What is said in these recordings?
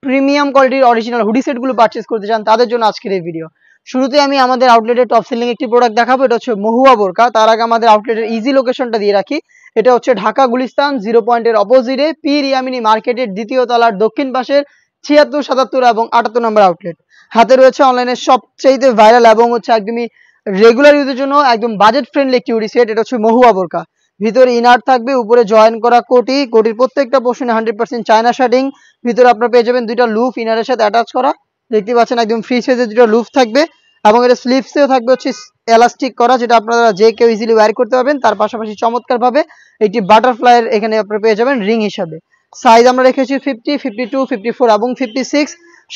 Premium কোয়ালিটির original hoodie সেটগুলো purchase করতে চান তাদের জন্য আজকের এই ভিডিও। শুরুতে আমি আমাদের আউটলেটের টপ সেলিং একটি প্রোডাক্ট দেখাবো, এটা হচ্ছে মহুয়া বোরকা। তার আগে আমাদের আউটলেটের ইজি লোকেশনটা দিয়ে রাখি, এটা হচ্ছে ঢাকা গুলিস্তান 0 পয়েন্টের অপোজিটে পীর ইয়ামিনী মার্কেটের দ্বিতীয় তলার দক্ষিণ পাশের 76, 77 এবং 78 নম্বর আউটলেট। হাতে রয়েছে অনলাইনের সবচেয়ে ভাইরাল এবং হচ্ছে একদমই রেগুলার ইউজের জন্য একদম বাজেট ফ্রেন্ডলি একটি হুডি সেট। এটা হচ্ছে মহুয়া বোরকা। ভিতরে ইনার থাকবে, উপরে জয়েন করা কোটি, কোটির প্রত্যেকটা পোর্শনে 100% চায়না শার্টিং। ভিতরে আপনারা পেয়ে যাবেন দুইটা লুফ ইনারের সাথে অ্যাটাচ করা, দেখতে পাচ্ছেন একদম ফ্রি সাইজের দুটো লুফ থাকবে এবং এটা স্লিভসেও থাকবে হচ্ছে এলাস্টিক করা, যেটা আপনারা যে কেউ ইজিলি ওয়্যার করতে পারবেন। তার পাশাপাশি চমৎকার ভাবে একটি বাটারফ্লাইয়ের এখানে আপনারা পেয়ে যাবেন রিং হিসাবে। সাইজ আমরা রেখেছি 50, 52, 54 এবং 56।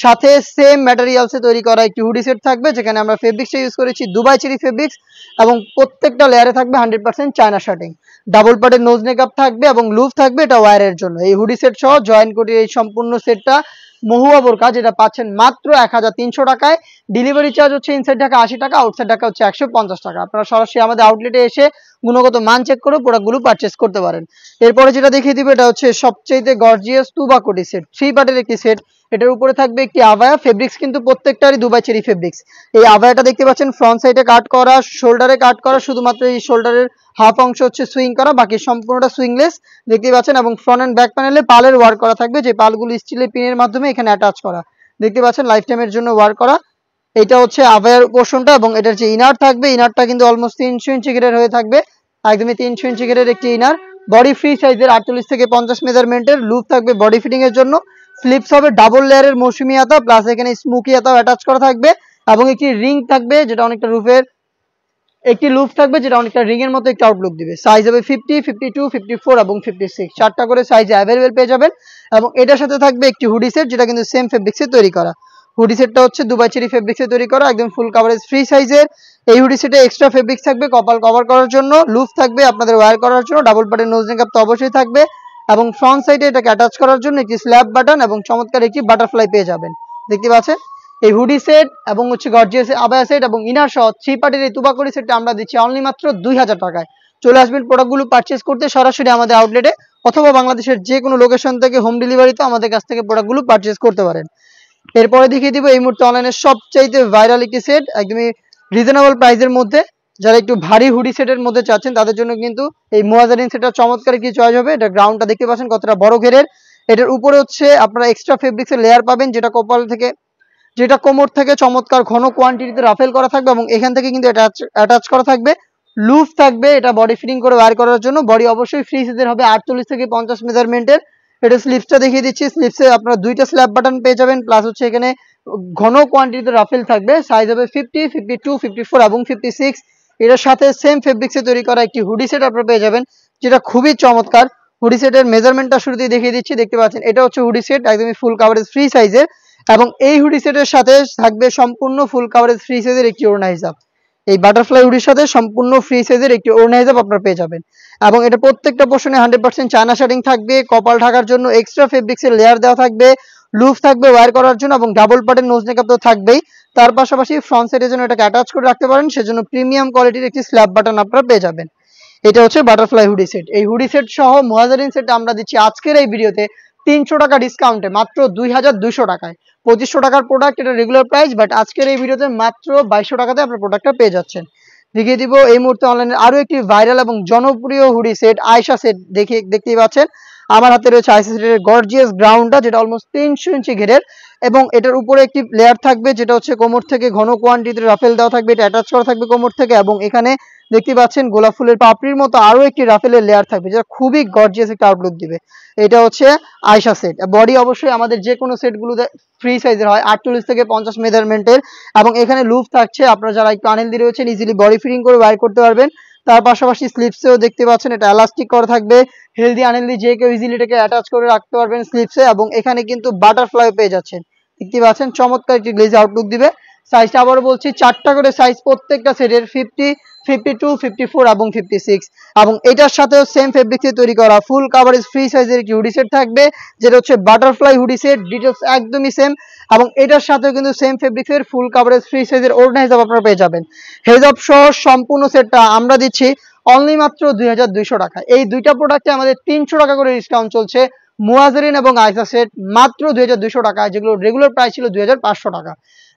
সাথে সেম ম্যাটেরিয়ালসে তৈরি করা একটি হুডি সেট থাকবে, যেখানে আমরা ফেব্রিক্সটা ইউজ করেছি দুবাই চেরি ফেব্রিক্স এবং প্রত্যেকটা লেয়ারে থাকবে 100% চায়না শার্টিং। ডাবল পার্টের নোজ মেকআপ থাকবে এবং লুফ থাকবে, এটা ওয়্যারের জন্য। এই হুডি সেট সহ জয়েন কোটির এই সম্পূর্ণ সেটটা মহুয়া বোরকা, যেটা পাচ্ছেন মাত্র 1300 টাকায়। ডেলিভারি চার্জ হচ্ছে ইনসাইড ঢাকা 80 টাকা, আউটসাইড ঢাকা হচ্ছে 150 টাকা। আপনারা সরাসরি আমাদের আউটলেটে এসে গুণগত মান চেক করে প্রোডাক্টগুলো পারচেস করতে পারেন। এরপরে যেটা দেখিয়ে দিবে, এটা হচ্ছে সবচেয়ে গর্জিয়াস তুবা কোটি সেট, 3 পার্টের একটি সেট। এটার উপরে থাকবে একটি আভায়া, ফেব্রিক্স কিন্তু প্রত্যেকটারই দুবাই চেরি ফেব্রিক্স। এই আভায়াটা দেখতে পাচ্ছেন ফ্রন্ট সাইডে কাট করা, শোল্ডারে কাট করা, শুধুমাত্র এই শোল্ডারের হাফ অংশ হচ্ছে সুইং করা, বাকি সম্পূর্ণটা সুইংলেস দেখতে পাচ্ছেন। এবং ফ্রন্ট এন্ড ব্যাক প্যানেলে পালের ওয়ার্ক করা থাকবে, যে পালগুলো স্টিলের পিনের মাধ্যমে এখানে অ্যাটাচ করা, দেখতে পাচ্ছেন লাইফ টাইমের জন্য ওয়ার্ক করা। এটা হচ্ছে আভায়ার পোর্শনটা এবং এটার যে ইনার থাকবে, ইনারটা কিন্তু অলমোস্ট 300 ইঞ্চি ঘেরের হয়ে থাকবে, একদমই 300 ইঞ্চি ঘেরের একটি ইনার। বডি ফ্রি সাইজের 48 থেকে 50 মেজারমেন্টের লুপ থাকবে বডি ফিটিং এর জন্য। স্লিপস হবে ডাবল লেয়ারের মৌসুমি আতা, প্লাস এখানে স্মোকি আতাও অ্যাটাচ করা থাকবে এবং একটি রিং থাকবে, যেটা অনেকটা রুফের একটি লুপ থাকবে, যেটা অনেকটা রিং এর মতো একটা আউটলুক দিবে। সাইজ হবে 50, 52, 54 এবং 56, চারটা করে সাইজে অ্যাভেলেবেল পেয়ে যাবেন। এবং এটার সাথে থাকবে একটি হুডি সেট, যেটা কিন্তু সেম ফেব্রিক্সে তৈরি করা। হুডি সেটটা হচ্ছে দুবাই চেরি ফেব্রিক্সে তৈরি করা, একদম ফুল কাভারেজ ফ্রি সাইজের। এই হুডি সেটে এক্সট্রা ফেব্রিক্স থাকবে কপাল কভার করার জন্য, লুপ থাকবে আপনাদের ওয়্যার করার জন্য, ডাবল পার্টের নোজ মেকআপ তো অবশ্যই থাকবে এবং ফ্রন্ট সাইডে এটাকে অ্যাটাচ করার জন্য একটি স্ল্যাব বাটন এবং চমৎকার একটি বাটারফ্লাই পেয়ে যাবেন, দেখতে পাচ্ছেন। এই হুডি সেট এবং হচ্ছে গর্জিয়াস আবায়া সেট এবং ইনার সহ 3 পার্টির এই তুবাকড়ি সেটটা আমরা দিচ্ছি অনলি মাত্র 2000 টাকায়। চলে আসবেন প্রোডাক্টগুলো পারচেজ করতে সরাসরি আমাদের আউটলেটে, অথবা বাংলাদেশের যে কোনো লোকেশন থেকে হোম ডেলিভারিতে আমাদের কাছ থেকে প্রোডাক্টগুলো পারচেজ করতে পারেন। এরপরে দেখিয়ে দিব এই মুহূর্তে অনলাইনের সবচাইতে ভাইরাল একটি সেট, একদমই রিজনেবল প্রাইসের মধ্যে। যারা একটু ভারী হুডি সেটের মধ্যে চাচ্ছেন তাদের জন্য কিন্তু এই মুয়াজারিন সেটটা চমৎকার একটি চয়েস হবে। এটা গ্রাউন্ডটা দেখতে পাচ্ছেন কতটা বড় ঘেরের। এটার উপরে হচ্ছে আপনারা এক্সট্রা ফেব্রিক্সের লেয়ার পাবেন, যেটা কোমর থেকে চমৎকার ঘন কোয়ান্টিটিতে রাফেল করা থাকবে এবং এখান থেকে কিন্তু অ্যাটাচ করা থাকবে, লুফ থাকবে এটা বডি ফিটিং করে ওয়্যার করার জন্য। বডি অবশ্যই ফ্রি সাইজের হবে 48 থেকে 50 মেজারমেন্টের। এটা স্লিপসটা দেখিয়ে দিচ্ছি, স্লিপসে আপনারা দুইটা স্ল্যাব বাটন পেয়ে যাবেন, প্লাস হচ্ছে এখানে ঘন কোয়ান্টিটিতে রাফেল থাকবে। সাইজ হবে 50, 52, 54 এবং 56। এটার সাথে সেম ফেব্রিক্সে তৈরি করা একটি হুডি সেট আপনারা পেয়ে যাবেন, যেটা খুবই চমৎকার। হুডি সেটের মেজারমেন্টটা শুরুতেই দেখিয়ে দিচ্ছি, দেখতে পাচ্ছেন এটা হচ্ছে হুডি সেট, একদমই ফুল কাভারেজ ফ্রি সাইজের। এবং এই হুডি সেটের সাথে থাকবে সম্পূর্ণ ফুল কাভারেজ ফ্রি সাইজের একটি ওড়না হিজাব। এই বাটারফ্লাই হুডির সাথে সম্পূর্ণ ফ্রি সাইজের একটি ওড়না হিজাব আপনারা পেয়ে যাবেন। এবং এটা প্রত্যেকটা পোর্শনে 100% চায়না শার্টিং থাকবে, কপাল ঢাকার জন্য এক্সট্রা ফেব্রিক্সের লেয়ার দেওয়া থাকবে, লুফ থাকবে ওয়্যার করার জন্য এবং ডাবল পার্টের নোজ মেকআপ তো থাকবেই। তার পাশাপাশি ফ্রন্ট সাইডের জন্য এটাকে অ্যাটাচ করে রাখতে পারেন, সেজন্য প্রিমিয়াম কোয়ালিটির একটি স্ল্যাব বাটন আপনারা পেয়ে যাবেন। এটা হচ্ছে বাটারফ্লাই হুডি সেট। এই হুডি সেট সহ মুয়াজারিন সেট আমরা দিচ্ছি আজকের এই ভিডিওতে 300 টাকা ডিসকাউন্টে মাত্র 2200 টাকায়। 2500 টাকার প্রোডাক্ট, এটা রেগুলার প্রাইস, বাট আজকের এই ভিডিওতে মাত্র 2200 টাকাতে আপনার প্রোডাক্টটা পেয়ে যাচ্ছেন। দেখিয়ে দিব এই মুহূর্তে অনলাইনে আরো একটি ভাইরাল এবং জনপ্রিয় হুডি সেট, আয়শা সেট। দেখতেই পাচ্ছেন আমার হাতে রয়েছে আয়শা সেটের গর্জিয়াস গ্রাউন্ডটা, যেটা অলমোস্ট 300 ইঞ্চি ঘেরের এবং এটার উপরে একটি লেয়ার থাকবে, যেটা হচ্ছে কোমর থেকে ঘন কোয়ান্টিটিতে রাফেল দেওয়া থাকবে, এটা অ্যাটাচ করা থাকবে কোমর থেকে। এবং এখানে দেখতে পাচ্ছেন গোলাপ ফুলের পাপড়ির মতো আরো একটি রাফেলের লেয়ার থাকবে, যেটা খুবই গর্জিয়াস একটা আউটলুক দিবে। এটা হচ্ছে আয়শা সেট। বডি অবশ্যই আমাদের যে কোনো সেটগুলোতে ফ্রি সাইজের হয়, 48 থেকে 50 মেজারমেন্টের। এবং এখানে লুপ থাকছে, আপনারা যারা একটু আনহেলদি রয়েছেন ইজিলি বডি ফিটিং করে ওয়্যার করতে পারবেন। তার পাশাপাশি স্লিপসেও দেখতে পাচ্ছেন এটা এলাস্টিক করা থাকবে, হেলদি আনহেলদি যে কেউ ইজিলি এটাকে অ্যাটাচ করে রাখতে পারবেন স্লিপসে। এবং এখানে কিন্তু বাটারফ্লাই পেয়ে যাচ্ছেন, দেখতে পাচ্ছেন চমৎকার একটি গ্লেজি আউটলুক দিবে। সাইজটা আবারও বলছি, চারটা করে সাইজ প্রত্যেকটা সেটের, 50, 52, 54 এবং 56। এবং এটার সাথেও সেম ফেব্রিক্সে তৈরি করা ফুল কাভারেজ ফ্রি সাইজের একটি হুডি সেট থাকবে, যেটা হচ্ছে বাটারফ্লাই হুডি সেট, ডিটেলস একদমই সেম। এবং এটার সাথেও কিন্তু সেম ফেব্রিক্সের ফুল কাভারেজ ফ্রি সাইজের ওড়না হিসাব আপনারা পেয়ে যাবেন। হেজাব সহ সম্পূর্ণ সেটটা আমরা দিচ্ছি অনলি মাত্র 2200 টাকা। এই দুইটা প্রোডাক্টে আমাদের 300 টাকা করে ডিসকাউন্ট চলছে মুয়াজেরিন এবং আইসা সেট মাত্র 2200 টাকা, যেগুলো রেগুলার প্রাইস ছিল 2500 টাকা।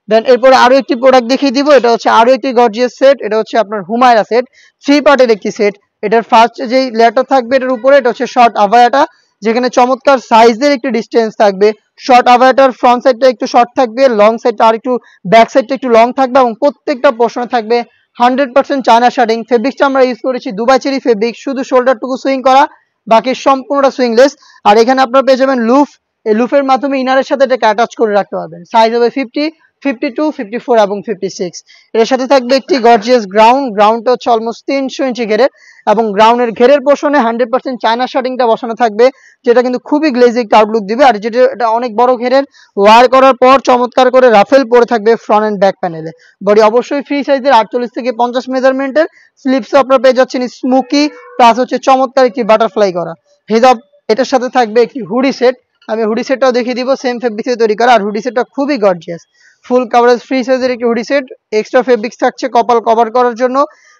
দেন এরপরে আরো একটি প্রোডাক্ট দেখিয়ে দিব, এটা হচ্ছে আরো একটি গর্জিয়াস সেট, এটা হচ্ছে আপনার হুমায়রা সেট, 3 পার্টের একটি সেট। এটার ফার্স্ট যেই লেয়ারটা থাকবে এটার উপরে, এটা হচ্ছে শর্ট আভায়াটা, যেখানে চমৎকার সাইজের একটি ডিস্টেন্স থাকবে। শর্ট আভায়াটার ফ্রন্ট সাইডটা একটু শর্ট থাকবে, লং সাইডটা আর একটু, ব্যাক সাইডটা একটু লং থাকবে, এবং প্রত্যেকটা পোর্শনে থাকবে 100% চায়না শার্টিং। ফেব্রিক্সটা আমরা ইউজ করেছি দুবাই চেরি ফেব্রিক, শুধু শোল্ডারটুকু সুইং করা, বাকি সম্পূর্ণটা সুইংলেস। আর এখানে আপনারা পেয়ে যাবেন লুফ, এই লুফের মাধ্যমে ইনারের সাথে এটাকে অ্যাটাচ করে রাখতে পারবেন। সাইজ হবে 50, 52, 54 এবং 56। এর সাথে থাকবে একটি গর্জিয়াস গ্রাউন্ডটা হচ্ছে অলমোস্ট 300 ইঞ্চি ঘেরের, এবং গ্রাউন্ডের ঘেরের পোর্শনে 100% চায়না শার্টিংটা বসানো থাকবে, যেটা কিন্তু খুবই গ্লেজি একটা আউটলুক দিবে। আর যেটা এটা অনেক বড় ঘেরের, ওয়ার করার পর চমৎকার করে রাফেল পরে থাকবে ফ্রন্ট এন্ড ব্যাক প্যানেলে। বডি অবশ্যই ফ্রি সাইজের 48 থেকে 50 মেজারমেন্টের। স্লিপসও আপনারা পেয়ে যাচ্ছেন স্মোকি, প্লাস হচ্ছে চমৎকার একটি বাটারফ্লাই করা হিজাব। এটার সাথে থাকবে একটি হুডি সেট, আমি হুডি সেটটাও দেখিয়ে দিব, সেম ফেব্রিক্সে তৈরি করা। আর হুডি সেটটা খুবই গর্জিয়াস, ফুল কাভারেজ ফ্রি সাইজের একটি হুডি সেট। এক্সট্রা ফেব্রিক্স থাকছে কপাল কভার করার জন্য,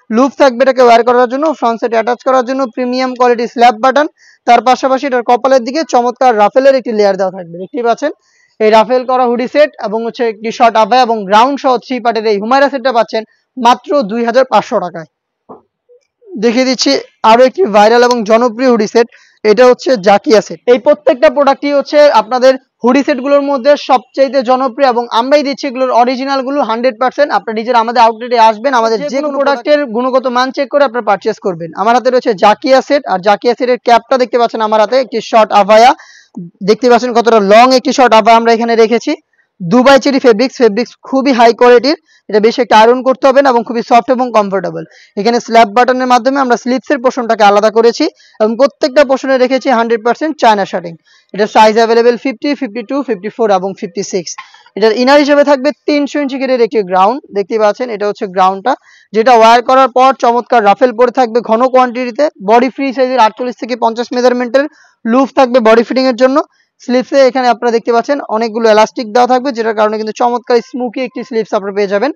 লুপ থাকবে এটাকে ওয়্যার করার জন্য, ফ্রন্ট সাইডে অ্যাটাচ করার জন্য প্রিমিয়াম কোয়ালিটি স্ল্যাব বাটন। তার পাশাপাশি এটার কপালের দিকে চমৎকার রাফেলের একটি লেয়ার দেওয়া থাকবে, দেখতেই পাচ্ছেন। এই রাফেল করা হুডি সেট এবং হচ্ছে একটি শর্ট আভায়া এবং গ্রাউন্ড সহ 3 পার্টের এই হুমায়রা সেটটা পাচ্ছেন মাত্র 2500 টাকায়। দেখিয়ে দিচ্ছি আরো একটি ভাইরাল এবং জনপ্রিয় হুডি সেট, এটা হচ্ছে জাকিয়া সেট। এই প্রত্যেকটা প্রোডাক্টই হচ্ছে আপনাদের হুডি সেট গুলোর মধ্যে সবচেয়ে জনপ্রিয়, এবং আমরাই দিচ্ছি এগুলোর অরিজিনাল গুলো 100%। আপনারা নিজেরা আমাদের আউটলেটে আসবেন, আমাদের যে কোনো প্রোডাক্টের গুণগত মান চেক করে আপনারা পারচেজ করবেন। আমার হাতে রয়েছে জাকিয়া সেট, আর জাকিয়া সেটের ক্যাপটা দেখতে পাচ্ছেন আমার হাতে, একটি শর্ট আভায়া দেখতে পাচ্ছেন কতটা লং একটি শর্ট আভায়া আমরা এখানে রেখেছি। দুবাই চেরি ফেব্রিক্স খুবই হাই কোয়ালিটির, এটা বেশি একটা আয়রন করতে হবে না এবং খুবই সফট এবং কমফোর্টেবল। এখানে স্ল্যাব বাটনের মাধ্যমে আমরা স্লিপসের পোর্শনটাকে আলাদা করেছি, এবং প্রত্যেকটা পোর্শনে রেখেছি 100% চায়না শার্টিং। এটার সাইজ অ্যাভেলেবেল 50, 52, 54 এবং 56। এটার ইনার হিসেবে থাকবে 300 ইঞ্চি ঘেরের একটি গ্রাউন্ড, দেখতে পাচ্ছেন এটা হচ্ছে গ্রাউন্ডটা, যেটা ওয়্যার করার পর চমৎকার রাফেল পরে থাকবে ঘন কোয়ান্টিটিতে। বডি ফ্রি সাইজের 48 থেকে 50 মেজারমেন্টের লুফ থাকবে বডি ফিটিং এর জন্য। স্লিপসে এখানে আপনারা দেখতে পাচ্ছেন অনেকগুলো এলাস্টিক দেওয়া থাকবে, যেটার কারণে কিন্তু চমৎকার স্মুকি একটি স্লিপস আপনারা পেয়ে যাবেন।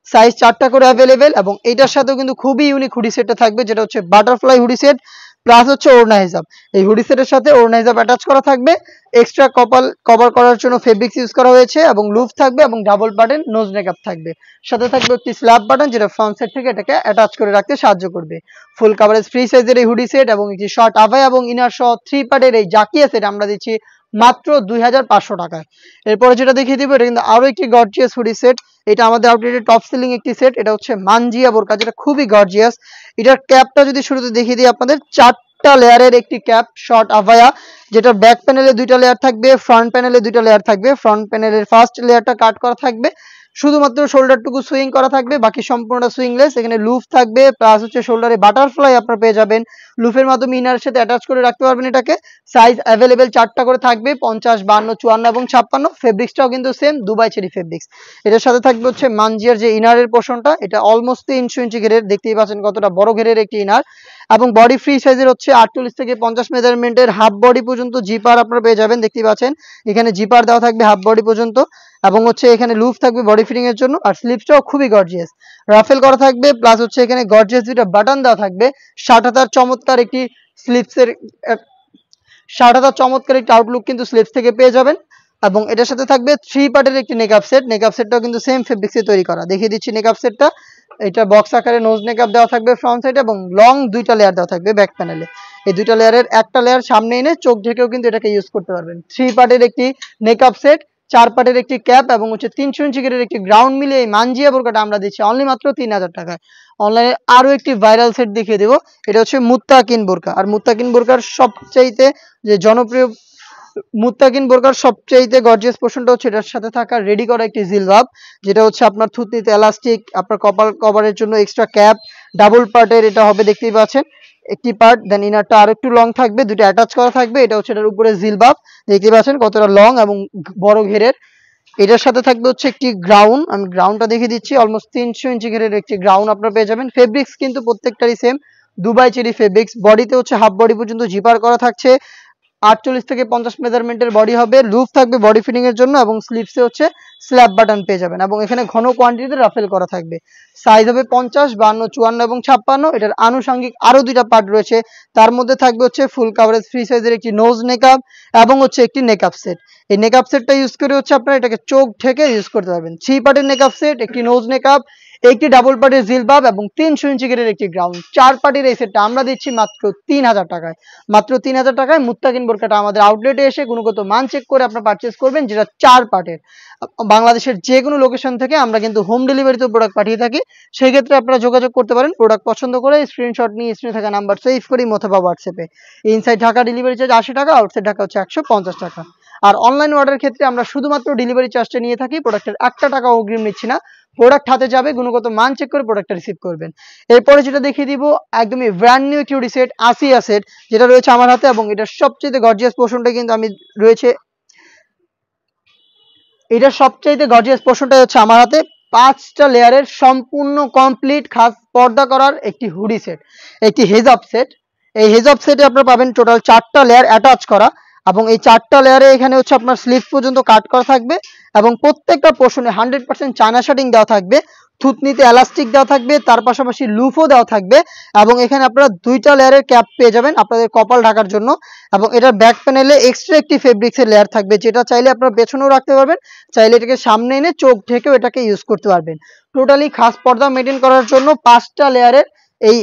সাইজ 4টা করে অ্যাভেলেবেল, এবং এটার সাথেও কিন্তু খুবই ইউনিক হুডি সেটটা থাকবে, যেটা হচ্ছে বাটারফ্লাই হুডি সেট, প্লাস হচ্ছে ওড়না হিজাব। এই হুডি সেটের সাথে ওড়না হিজাব অ্যাটাচ করা থাকবে, এক্সট্রা কপাল কভার করার জন্য ফেব্রিক্স ইউজ করা হয়েছে, এবং লুফ থাকবে এবং ডাবল বাটন নোজ নেকআপ থাকবে। সাথে থাকবে একটি স্ল্যাব বাটন, যেটা ফ্রন্ট সাইড থেকে এটাকে অ্যাটাচ করে রাখতে সাহায্য করবে। ফুল কাভারেজ ফ্রি সাইজের এই হুডি সেট এবং একটি শর্ট আভায়া এবং ইনার সহ 3 পার্টের এই জাকিয়া সেট আমরা দিচ্ছি মাত্র 2500 টাকায়। এরপরে যেটা দেখিয়ে দিব, এটা কিন্তু আরো একটি গর্জিয়াস হুডি সেট, এটা আমাদের আউটলেটের টপ সেলিং একটি সেট। এটা হচ্ছে মানজিয়া বোরকা, যেটা খুবই গর্জিয়াস। এটার ক্যাপটা যদি শুরুতে দেখিয়ে দিই আপনাদের, 4টা লেয়ারের একটি ক্যাপ শর্ট আভায়া, যেটা ব্যাক প্যানেলে 2টা লেয়ার থাকবে, ফ্রন্ট প্যানেলে 2টা লেয়ার থাকবে। ফ্রন্ট প্যানেলের ফার্স্ট লেয়ারটা কাট করা থাকবে, শুধুমাত্র শোল্ডারটুকু সুইং করা থাকবে, বাকি সম্পূর্ণটা সুইংলেস। এখানে লুফ থাকবে, প্লাস হচ্ছে শোল্ডারে বাটারফ্লাই আপনারা পেয়ে যাবেন, লুফের মাধ্যমে ইনারের সাথে অ্যাটাচ করে রাখতে পারবেন এটাকে। সাইজ অ্যাভেলেবেল 4টা করে থাকবে, 50, 52, 54 এবং 56। ফেব্রিক্সটাও কিন্তু সেম দুবাই চেরি ফেব্রিক্স। এটার সাথে থাকবে হচ্ছে মানজিয়ার যে ইনারের পোর্শনটা, এটা অলমোস্ট 300 ইঞ্চি ঘেরের, দেখতেই পাচ্ছেন কতটা বড় ঘেরের একটি ইনার, এবং বডি ফ্রি সাইজের হচ্ছে 48 থেকে 50 মেজারমেন্টের হাফ বডি পর্যন্ত জিপার আপনারা পেয়ে যাবেন, দেখতেই পাচ্ছেন এখানে জিপার দেওয়া থাকবে হাফ বডি পর্যন্ত, এবং হচ্ছে এখানে লুফ থাকবে বডি ফিটিং এর জন্য। আর স্লিপসটাও খুবই গর্জিয়াস, রাফেল করা থাকবে, প্লাস হচ্ছে এখানে গর্জিয়াস দুইটা বাটন দেওয়া থাকবে। শার্টটার চমৎকার একটি স্লিপসের শার্টটার চমৎকার একটি আউটলুক কিন্তু স্লিপস থেকে পেয়ে যাবেন। এবং এটার সাথে থাকবে 3 পার্টের একটি নেকআপ সেট, নেকআপ সেটটাও কিন্তু সেম ফেব্রিক্সে তৈরি করা। দেখিয়ে দিচ্ছি নেকআপ সেটটা, এটা বক্স আকারে নোজ নেকআপ দেওয়া থাকবে ফ্রন্ট সাইডে, এবং লং 2টা লেয়ার দেওয়া থাকবে ব্যাক প্যানেলে। এই 2টা লেয়ারের একটা লেয়ার সামনে এনে চোখ ঢেকেও কিন্তু এটাকে ইউজ করতে পারবেন। 3 পার্টের একটি নেকআপ সেট, 4 পার্টের একটি ক্যাপ, এবং হচ্ছে 300 ইঞ্চি ঘেরের একটি গ্রাউন্ড মিলে এই মানজিয়া বোরকাটা আমরা দিচ্ছি অনলি মাত্র 3000 টাকায়। অনলাইনে আরো একটি ভাইরাল সেট দেখিয়ে দেবো, এটা হচ্ছে মুত্তাকিন বোরকা। আর মুত্তাকিন বোরকার সবচাইতে যে জনপ্রিয় মুত্তাকিন বোরকার সবচাইতে গর্জিয়াস পোর্শনটা হচ্ছে এটার সাথে থাকা রেডি করা একটি জিলবাব, যেটা হচ্ছে আপনার থুতনিতে এলাস্টিক, আপনার কপাল কভারের জন্য এক্সট্রা ক্যাপ, ডাবল পার্টের এটা হবে, দেখতেই পাচ্ছেন একটি পার্ট। দেন ইনারটা আর একটু লং থাকবে, দুটো অ্যাটাচ করা থাকবে। এটা হচ্ছে এটার উপরে জিলবাব, দেখতে পাচ্ছেন কতটা লং এবং বড় ঘেরের। এটার সাথে থাকবে হচ্ছে একটি গ্রাউন্ড, আমি গ্রাউন্ডটা দেখিয়ে দিচ্ছি, অলমোস্ট 300 ইঞ্চি ঘেরের একটি গ্রাউন্ড আপনারা পেয়ে যাবেন। ফেব্রিক্স কিন্তু প্রত্যেকটারই সেম দুবাই চেরি ফেব্রিক্স। বডিতে হচ্ছে হাফ বডি পর্যন্ত জিপার করা থাকছে, 48 থেকে 50 মেজারমেন্টের বডি হবে, লুপ থাকবে বডি ফিটিং এর জন্য এবং স্লিপসে হচ্ছে স্ল্যাব বাটন পেয়ে যাবেন এবং এখানে ঘন কোয়ান্টিটিতে রাফেল করা থাকবে। সাইজ হবে 50, 52, 54 এবং 56। এটার আনুষঙ্গিক আরো দুইটা পার্ট রয়েছে, তার মধ্যে থাকবে হচ্ছে ফুল কাভারেজ ফ্রি সাইজের একটি নোজ নেকআপ এবং হচ্ছে একটি নেকআপ সেট। এই নেকআপ সেটটা ইউজ করে হচ্ছে আপনারা এটাকে চোখ ঢেকে ইউজ করতে পারবেন। 3 পার্টের নেকআপ সেট, একটি নোজ নেকআপ, একটি ডাবল পার্টের জিলবাব এবং 300 ইঞ্চি গেরের একটি গ্রাউন্ড। 4 পার্টির এই সেটটা আমরা দিচ্ছি মাত্র 3000 টাকায়। মাত্র 3000 টাকায় মুত্তাকিন বোরকাটা আমাদের আউটলেটে এসে গুণগত মান চেক করে আপনারা পারচেজ করবেন, যেটা 4 পার্টের। বাংলাদেশের যে কোনো লোকেশন থেকে আমরা কিন্তু হোম ডেলিভারিতে প্রোডাক্ট পাঠিয়ে থাকি। সেই ক্ষেত্রে আপনারা যোগাযোগ করতে পারেন, প্রোডাক্ট পছন্দ করে স্ক্রিনশট নিয়ে স্ক্রিনে থাকা নাম্বার সেভ করি অথবা হোয়াটসঅ্যাপে। ইনসাইড ঢাকা ডেলিভারি চার্জ 80 টাকা, আউটসাইড ঢাকা হচ্ছে 150 টাকা। আর অনলাইন অর্ডারের ক্ষেত্রে আমরা শুধুমাত্র ডেলিভারি চার্জটা নিয়ে থাকি, প্রোডাক্টের 1 টাকা অগ্রিম নিচ্ছি না। প্রোডাক্ট হাতে যাবে, গুণগত মান চেক করে প্রোডাক্টটা রিসিভ করবেন। এরপরে যেটা দেখিয়ে দিব একদমই ব্র্যান্ড নিউ একটি হুডি সেট আসিয়া সেট, যেটা রয়েছে আমার হাতে এবং এটার সবচেয়ে গর্জিয়াস পোর্শনটা কিন্তু আমি রয়েছে, এটার সবচাইতে গর্জিয়াস পোর্শনটা হচ্ছে আমার হাতে। 5টা লেয়ারের সম্পূর্ণ কমপ্লিট খাস পর্দা করার একটি হুডি সেট, একটি হেজাব সেট। এই হেজাব সেটে আপনারা পাবেন টোটাল 4টা লেয়ার অ্যাটাচ করা এবং এই 4টা লেয়ারে এখানে হচ্ছে আপনার স্লিভ পর্যন্ত কাট করা থাকবে এবং প্রত্যেকটা পোর্শনে 100% চায়না শার্টিং দেওয়া থাকবে, থুতনিতে এলাস্টিক দেওয়া থাকবে, তার পাশাপাশি লুফও দেওয়া থাকবে এবং এখানে আপনারা 2টা লেয়ারের ক্যাপ পেয়ে যাবেন আপনাদের কপাল ঢাকার জন্য এবং এটার ব্যাক প্যানেলে এক্সট্রা একটি ফেব্রিক্সের লেয়ার থাকবে, যেটা চাইলে আপনারা পেছনেও রাখতে পারবেন, চাইলে এটাকে সামনে এনে চোখ ঢেকেও এটাকে ইউজ করতে পারবেন। টোটালি খাস পর্দা মেনটেন করার জন্য 5টা লেয়ারের এই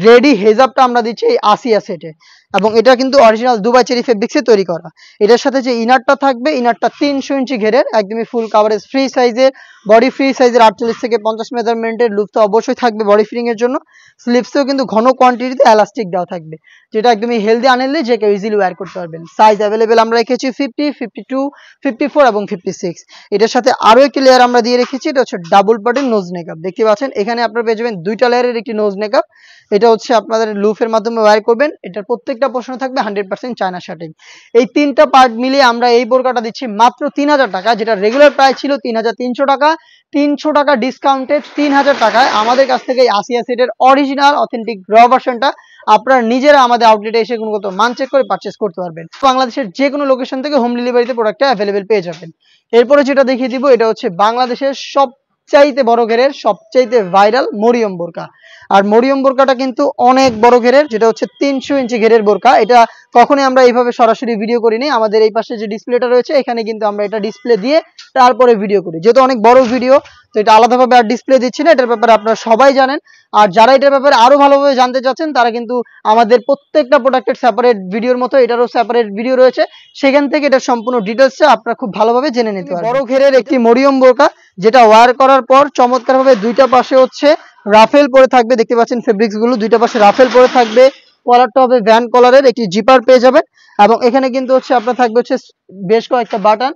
রেডি হেজাবটা আমরা দিচ্ছি এই আসিয়া সেটে এবং এটা কিন্তু অরিজিনাল দুবাই চেরি ফেব্রিক্সে তৈরি করা। এটার সাথে যে ইনারটা থাকবে, ইনারটা 300 ইঞ্চি ঘেরের একদমই ফুল কাভারেজ ফ্রি সাইজের, বডি ফ্রি সাইজের 48 থেকে 50 মেজারমেন্টের, লুপ তো অবশ্যই থাকবে বডি ফিটিং এর জন্য। স্লিপসেও কিন্তু ঘন কোয়ান্টিটিতে এলাস্টিক দেওয়া থাকবে, যেটা একদমই হেলদি আনহেলদি যে কেউ ইজিলি ওয়্যার করতে পারবেন। সাইজ অ্যাভেলেবেল আমরা রেখেছি 50, 52, 54 এবং 56। এটার সাথে আরো একটি লেয়ার আমরা দিয়ে রেখেছি, এটা হচ্ছে ডাবল পার্টের নোজ নেকআপ। দেখতে পাচ্ছেন এখানে আপনারা পেয়ে যাবেন 2টা লেয়ারের একটি নোজ নেকআপ, এটা হচ্ছে আপনাদের লুফের মাধ্যমে ওয়্যার করবেন। এটার প্রত্যেকটা পোর্শনে থাকবে 100% চায়না শার্টিং। এই 3টা পার্ট মিলিয়ে আমরা এই বোরকাটা দিচ্ছি মাত্র 3000 টাকা, যেটা রেগুলার প্রাইস ছিল 3300 টাকা। 300 টাকা ডিসকাউন্টে 3000 টাকায় আমাদের কাছ থেকে এই আসিয়া সেটের অরিজিনাল অথেন্টিক র ভার্সনটা আপনারা নিজেরা আমাদের আউটলেটে এসে গুণগত মান চেক করে পারচেজ করতে পারবেন। বাংলাদেশের যে কোনো লোকেশন থেকে হোম ডেলিভারিতে প্রোডাক্টটা অ্যাভেলেবেল পেয়ে যাবেন। এরপরে যেটা দেখিয়ে দিব, এটা হচ্ছে বাংলাদেশের সবচাইতে বড় ঘেরের সবচাইতে ভাইরাল মরিয়ম বোরকা। আর মরিয়ম বোরকাটা কিন্তু অনেক বড় ঘেরের, যেটা হচ্ছে 300 ইঞ্চি ঘেরের বোরকা। এটা কখনোই আমরা এইভাবে সরাসরি ভিডিও করিনি, আমাদের এই পাশে যে ডিসপ্লেটা রয়েছে এখানে কিন্তু আমরা এটা ডিসপ্লে দিয়ে তারপরে ভিডিও করি, যেহেতু অনেক বড় ভিডিও তো এটা আলাদাভাবে আর ডিসপ্লে দিচ্ছি না, এটার ব্যাপারে আপনারা সবাই জানেন। আর যারা এটার ব্যাপারে আরো ভালোভাবে জানতে চাচ্ছেন তারা কিন্তু আমাদের প্রত্যেকটা প্রোডাক্টের সেপারেট ভিডিওর মতো এটারও সেপারেট ভিডিও রয়েছে, সেখান থেকে এটা সম্পূর্ণ ডিটেলসে আপনারা খুব ভালোভাবে জেনে নিতে পারবেন। বড় ঘেরের একটি মরিয়ম বোরকা, যেটা ওয়্যার করার পর চমৎকারভাবে 2টা পাশে হচ্ছে রাফেল পরে থাকবে। দেখতে পাচ্ছেন ফেব্রিক্স গুলো 2টা পাশে রাফেল পরে থাকবে। কলারটা হবে ভ্যান কলারের, একটি জিপার পেয়ে যাবেন এবং এখানে কিন্তু হচ্ছে আপনার থাকবে হচ্ছে বেশ কয়েকটা বাটন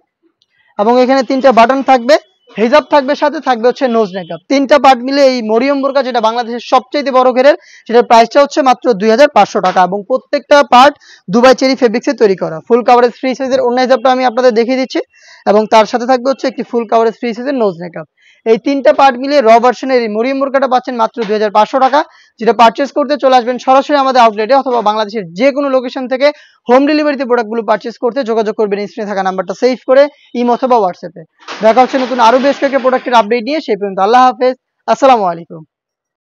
এবং এখানে 3টা বাটন থাকবে, হিজাব থাকবে, সাথে থাকবে হচ্ছে নোজ নেকআপ। 3টা পার্ট মিলে এই মরিয়ম বোরকা, যেটা বাংলাদেশের সবচেয়ে বড় ঘেরের, সেটার প্রাইসটা হচ্ছে মাত্র 2500 টাকা এবং প্রত্যেকটা পার্ট দুবাই চেরি ফেব্রিক্সে তৈরি করা। ফুল কাভারেজ ফ্রি সাইজের অন্য হিজাবটা আমি আপনাদের দেখিয়ে দিচ্ছি এবং তার সাথে থাকবে হচ্ছে একটি ফুল কাভারেজ ফ্রি সাইজের নোজ নেকআপ। এই 3টা পার্ট মিলিয়ে র ভার্সনের এই মরিয়ম বোরকাটা পাচ্ছেন মাত্র 2500 টাকা, যেটা পারচেজ করতে চলে আসবেন সরাসরি আমাদের আউটলেটে অথবা বাংলাদেশের যে কোনো লোকেশন থেকে হোম ডেলিভারিতে প্রোডাক্টগুলো পারচেজ করতে যোগাযোগ করবেন স্ক্রিনে থাকা নাম্বারটা সেভ করে ইমো অথবা হোয়াটসঅ্যাপে। দেখা হচ্ছে নতুন আরো বেশ কয়েকটা প্রোডাক্টের আপডেট নিয়ে, সেই পর্যন্ত আল্লাহ হাফেজ, আসসালামু আলাইকুম।